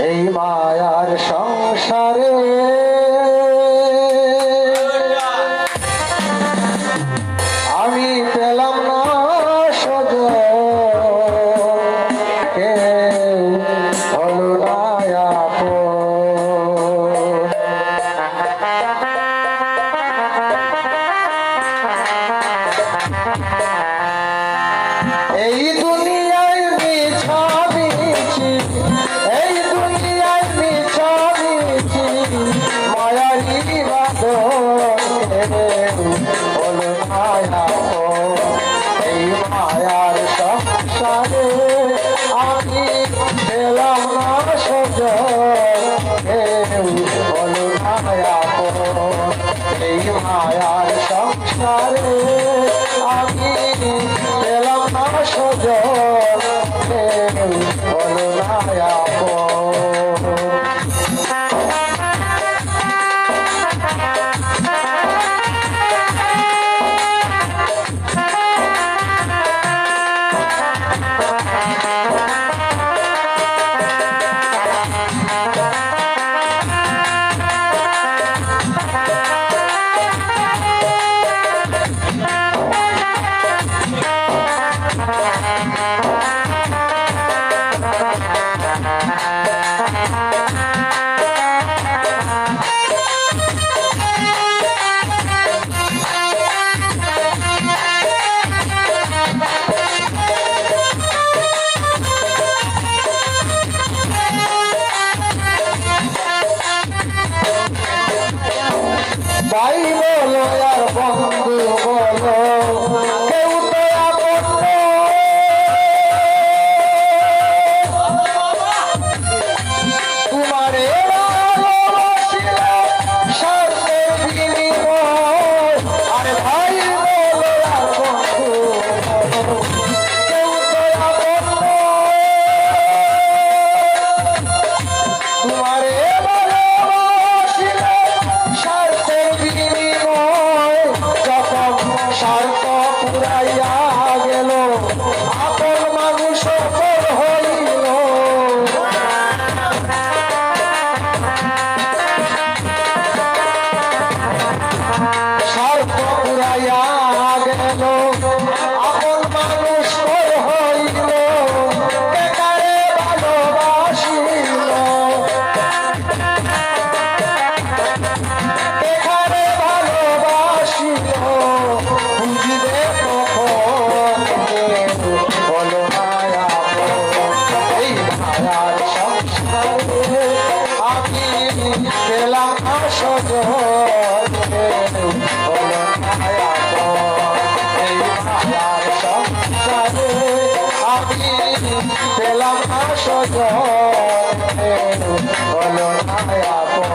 এই মায়ার সংসারে আমি পেলাম না সজন, কেউ হলো না আপন। এই দুনিয়ায় মিছামিছি, এই দুনিয়ায় মিছামিছি, মায়ারি বাঁধনে হলো না আপন। এই মায়ার সংসারে আমি পেলাম না সজন, কেউ হলো না আপন। এই মায়ার সংসারে আমি পেলাম না সজন, কেউ হলো না আপন। ভাই বলো আর বন্ধু বলো, কেউ তো আপন নয়। তোমারে ভালোবাসিলাম স্বার্থের বিনিময়। আরে ভাই বলো আর বন্ধু বলো, কেউ তো আপন নয়। তোমারে স্বার্থ পুরাইয়া গেল, আপন মানুষ পর হইল। স্বার্থ পুরাইয়া গেল, আপন মানুষ পর হইল। বেকারে ভালোবাসিল, বেকারে ভালোবাসিল। বুঝিবে কখন কেউ হলো না আপন। এই মায়ার সংসারে আমি পেলাম না সজন, কেউ হলো না আপন। এই মায়ার সংসারে আমি পেলাম না সজন, কেউ হলো না আপন।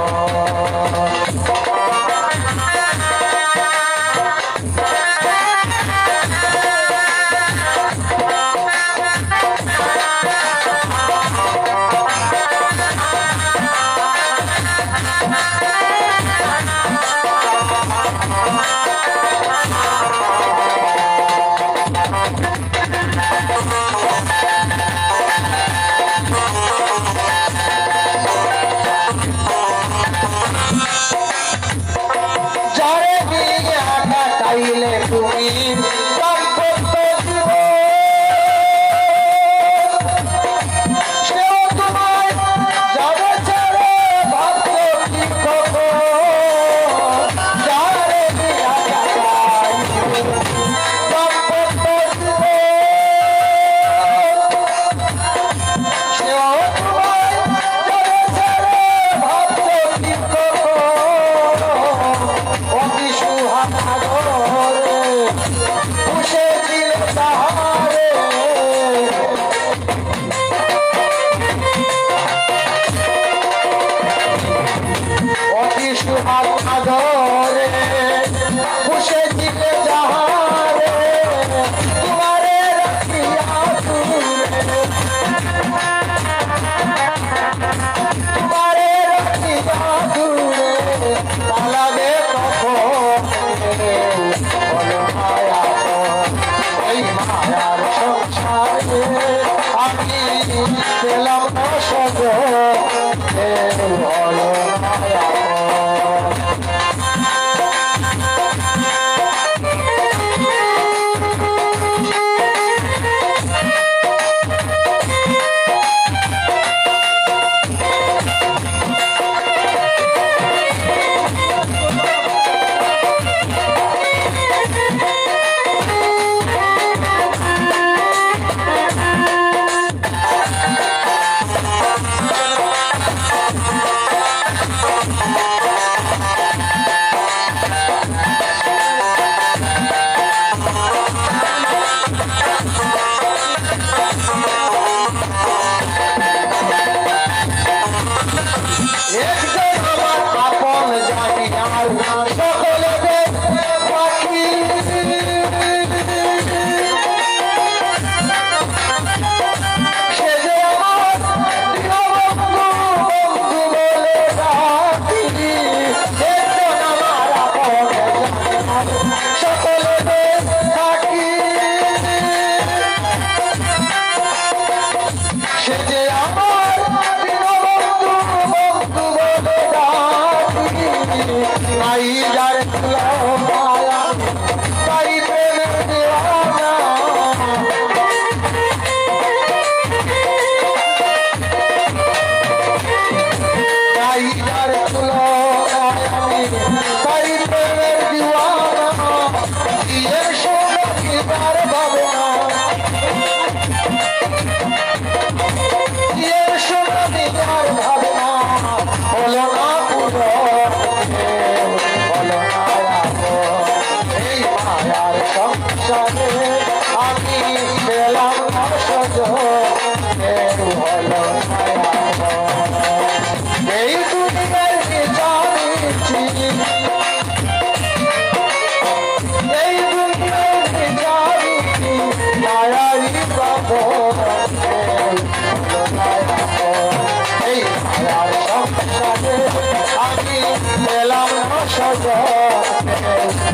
সজন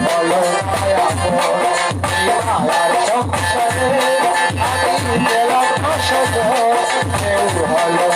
বলো মায়া এই মায়ার সংসারে আমি পেলাম না সজন কেউ হলো